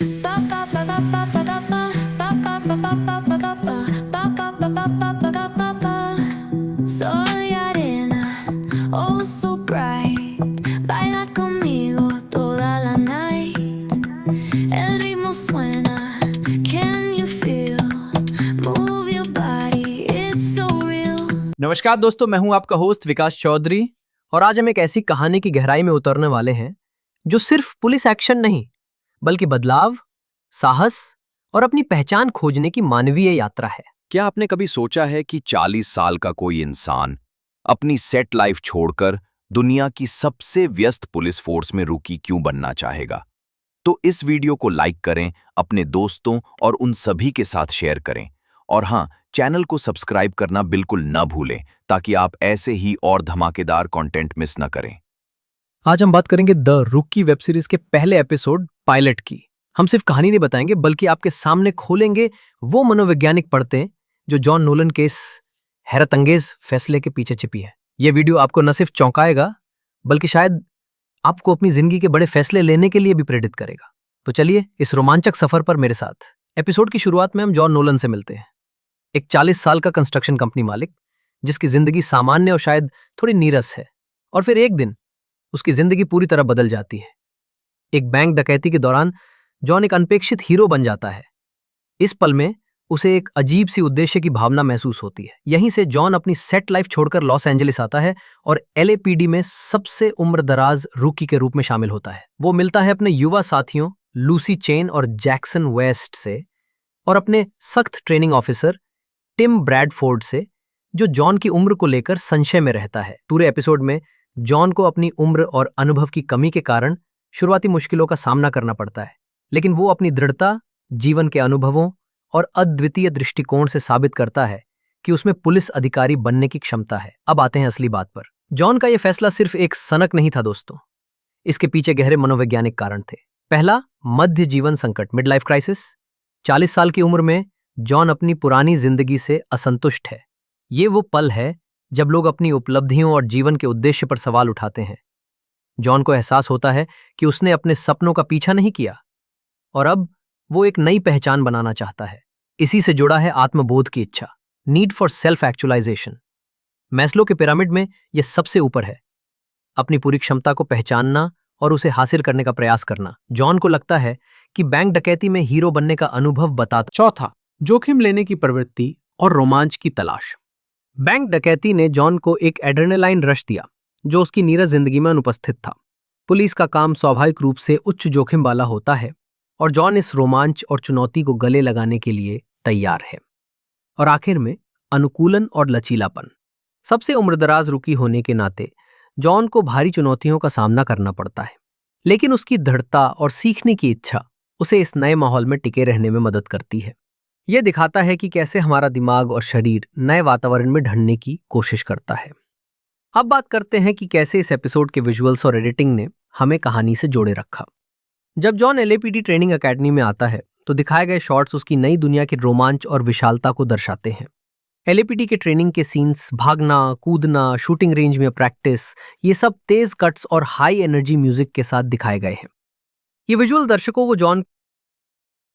Soy arena, oh so bright. Baila conmigo toda la night. El ritmo suena, can you feel? Move your body, it's so real. नमस्कार दोस्तों, मैं हूं आपका host विकास चौधरी और आज हम एक ऐसी कहानी की गहराई में उतरने वाले हैं जो सिर्फ पुलिस एक्शन नहीं बल्कि बदलाव, साहस और अपनी पहचान खोजने की मानवीय यात्रा है। क्या आपने कभी सोचा है कि 40 साल का कोई इंसान अपनी सेट लाइफ छोड़कर दुनिया की सबसे व्यस्त पुलिस फोर्स में रुकी क्यों बनना चाहेगा? तो इस वीडियो को लाइक करें, अपने दोस्तों और उन सभी के साथ शेयर करें और हाँ, चैनल को सब्सक्राइब करना बिल्कुल न भूलें ताकि आप ऐसे ही और धमाकेदार कंटेंट मिस न करें। आज हम बात करेंगे द रुकी वेब सीरीज के पहले एपिसोड पायलट की। हम सिर्फ कहानी नहीं बताएंगे बल्कि आपके सामने खोलेंगे वो मनोवैज्ञानिक परतें जो जॉन नोलन के इस हैरतअंगेज फैसले के पीछे छिपी है। यह वीडियो आपको न सिर्फ चौंकाएगा बल्कि शायद आपको अपनी जिंदगी के बड़े फैसले लेने के लिए भी प्रेरित करेगा। तो चलिए इस रोमांचक सफर पर मेरे साथ। एपिसोड की शुरुआत में हम जॉन नोलन से मिलते हैं, एक 40 साल का कंस्ट्रक्शन कंपनी मालिक जिसकी जिंदगी सामान्य और शायद थोड़ी नीरस है। और फिर एक दिन उसकी जिंदगी पूरी तरह बदल जाती है। एक बैंक डकैती के दौरान जॉन एक अनपेक्षित हीरो बन जाता है। इस पल में उसे एक अजीब सी उद्देश्य की भावना महसूस होती है। यहीं से जॉन अपनी सेट लाइफ छोड़कर लॉस एंजलिस आता है और LAPD में सबसे उम्रदराज रूकी के रूप में शामिल होता है। वो मिलता है अपने युवा साथियों लूसी चेन और जैक्सन वेस्ट से और अपने सख्त ट्रेनिंग ऑफिसर टिम ब्रैडफोर्ड से, जो जॉन की उम्र को लेकर संशय में रहता है। पूरे एपिसोड में जॉन को अपनी उम्र और अनुभव की कमी के कारण शुरुआती मुश्किलों का सामना करना पड़ता है, लेकिन वो अपनी दृढ़ता, जीवन के अनुभवों और अद्वितीय दृष्टिकोण से साबित करता है कि उसमें पुलिस अधिकारी बनने की क्षमता है। अब आते हैं असली बात पर। जॉन का यह फैसला सिर्फ एक सनक नहीं था दोस्तों, इसके पीछे गहरे मनोवैज्ञानिक कारण थे। पहला, मध्य जीवन संकट, मिड लाइफ क्राइसिस। 40 साल की उम्र में जॉन अपनी पुरानी जिंदगी से असंतुष्ट है। ये वो पल है जब लोग अपनी उपलब्धियों और जीवन के उद्देश्य पर सवाल उठाते हैं। जॉन को एहसास होता है कि उसने अपने सपनों का पीछा नहीं किया और अब वो एक नई पहचान बनाना चाहता है। इसी से जुड़ा है आत्मबोध की इच्छा, need for self actualisation. Maslow के पिरामिड में यह सबसे ऊपर है, अपनी पूरी क्षमता को पहचानना और उसे हासिल करने का प्रयास करना। जॉन को लगता है कि बैंक डकैती में हीरो बनने का अनुभव बताता। चौथा, जोखिम लेने की प्रवृत्ति और रोमांच की तलाश। बैंक डकैती ने जॉन को एक एड्रेनालाइन रश दिया जो उसकी नीरस जिंदगी में अनुपस्थित था। पुलिस का काम स्वाभाविक रूप से उच्च जोखिम वाला होता है और जॉन इस रोमांच और चुनौती को गले लगाने के लिए तैयार है। और आखिर में अनुकूलन और लचीलापन। सबसे उम्रदराज रुकी होने के नाते जॉन को भारी चुनौतियों का सामना करना पड़ता है, लेकिन उसकी दृढ़ता और सीखने की इच्छा उसे इस नए माहौल में टिके रहने में मदद करती है। यह दिखाता है कि कैसे हमारा दिमाग और शरीर नए वातावरण में ढलने की कोशिश करता है। अब बात करते हैं कि कैसे इस एपिसोड के विजुअल्स और एडिटिंग ने हमें कहानी से जोड़े रखा। जब जॉन LAPD ट्रेनिंग एकेडमी में आता है तो दिखाए गए शॉट्स उसकी नई दुनिया के रोमांच और विशालता को दर्शाते हैं। LAPD के ट्रेनिंग के सीन्स, भागना, कूदना, शूटिंग रेंज में प्रैक्टिस, ये सब तेज कट्स और हाई एनर्जी म्यूजिक के साथ दिखाए गए हैं। ये विजुअल दर्शकों को जॉन